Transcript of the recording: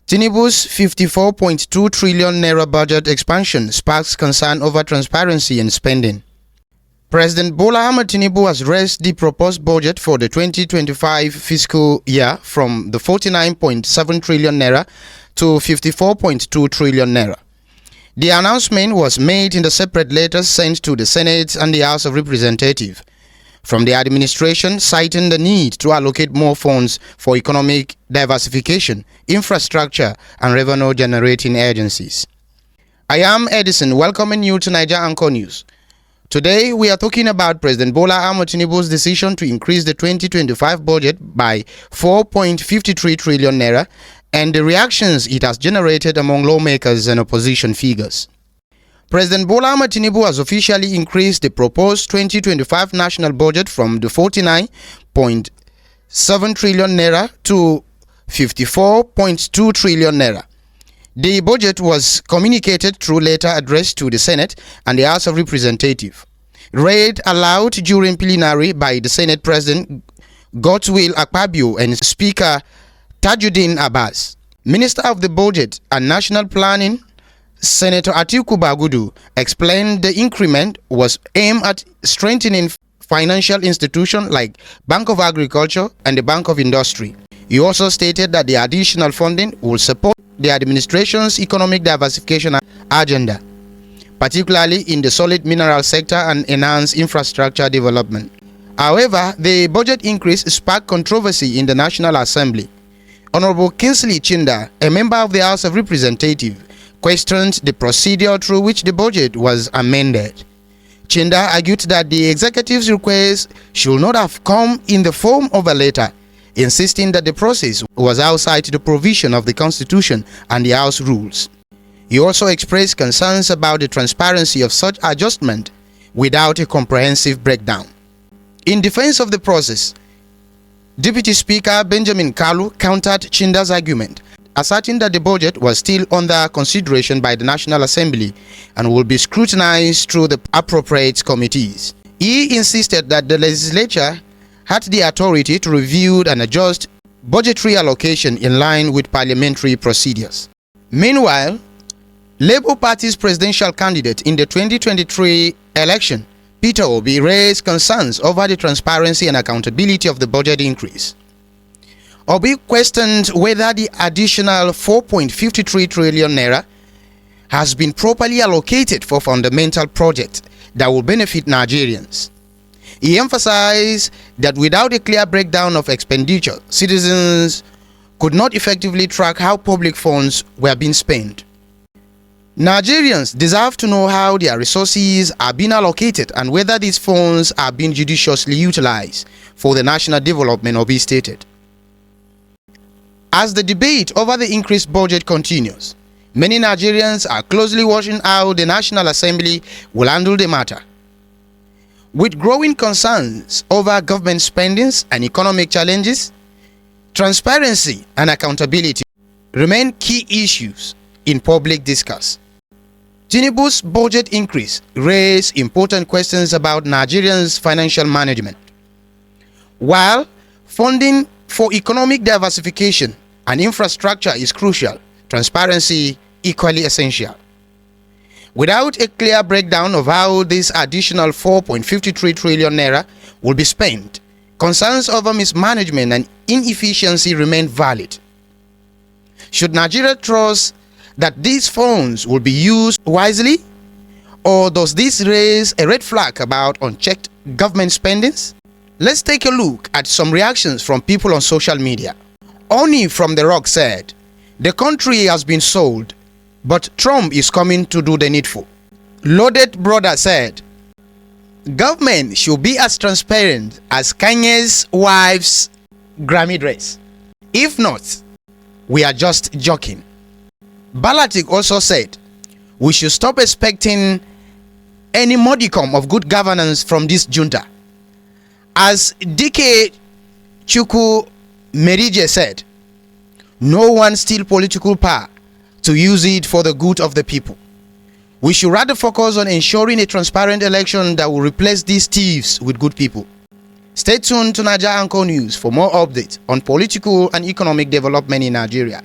Tinubu's 54.2 trillion naira budget expansion sparks concern over transparency in spending. President Bola Tinubu has raised the proposed budget for the 2025 fiscal year from the 49.7 trillion naira to 54.2 trillion naira. The announcement was made in the separate letters sent to the Senate and the House of Representatives from the administration, citing the need to allocate more funds for economic diversification, infrastructure, and revenue-generating agencies. I am Edison, welcoming you to Naija Anchor News. Today, we are talking about President Bola Tinubu's decision to increase the 2025 budget by 4.53 trillion naira and the reactions it has generated among lawmakers and opposition figures. President Bola Tinubu has officially increased the proposed 2025 national budget from the 49.7 trillion naira to 54.2 trillion naira. The budget was communicated through letter addressed to the Senate and the House of Representatives, read aloud during plenary by the Senate President Godswill Akpabio and Speaker Tajudeen Abbas. Minister of the Budget and National Planning, Senator Atiku explained the increment was aimed at strengthening financial institutions like Bank of Agriculture and the Bank of Industry. He also stated that the additional funding will support the administration's economic diversification agenda, particularly in the solid mineral sector and enhance infrastructure development. However, the budget increase sparked controversy in the National Assembly. Honorable Kingsley Chinda, a member of the House of Representatives, questioned the procedure through which the budget was amended. Chinda argued that the executive's request should not have come in the form of a letter, insisting that the process was outside the provision of the Constitution and the House rules. He also expressed concerns about the transparency of such adjustment without a comprehensive breakdown. In defense of the process, Deputy Speaker Benjamin Kalu countered Chinda's argument, asserting that the budget was still under consideration by the National Assembly and will be scrutinized through the appropriate committees. He insisted that the legislature had the authority to review and adjust budgetary allocation in line with parliamentary procedures. Meanwhile, Labour Party's presidential candidate in the 2023 election, Peter Obi, raised concerns over the transparency and accountability of the budget increase. Obi questioned whether the additional 4.53 trillion naira has been properly allocated for fundamental projects that will benefit Nigerians. He emphasized that without a clear breakdown of expenditure, citizens could not effectively track how public funds were being spent. Nigerians deserve to know how their resources are being allocated and whether these funds are being judiciously utilized for the national development, Obi stated. As the debate over the increased budget continues, many Nigerians are closely watching how the National Assembly will handle the matter. With growing concerns over government spendings and economic challenges, transparency and accountability remain key issues in public discourse. Tinubu's budget increase raised important questions about Nigerians' financial management. While funding for economic diversification and infrastructure is crucial, transparency equally essential. Without a clear breakdown of how this additional 4.53 trillion naira will be spent, concerns over mismanagement and inefficiency remain valid. Should Nigeria trust that these funds will be used wisely, or does this raise a red flag about unchecked government spendings? Let's take a look at some reactions from people on social media. Oni from The Rock said, "The country has been sold, but Trump is coming to do the needful." Loaded Brother said, "Government should be as transparent as Kanye's wife's Grammy dress. If not, we are just joking." Balatik also said, "We should stop expecting any modicum of good governance from this junta." As DK Chukwu Merije said, "No one steal political power to use it for the good of the people. We should rather focus on ensuring a transparent election that will replace these thieves with good people." Stay tuned to Naija Anchor News for more updates on political and economic development in Nigeria.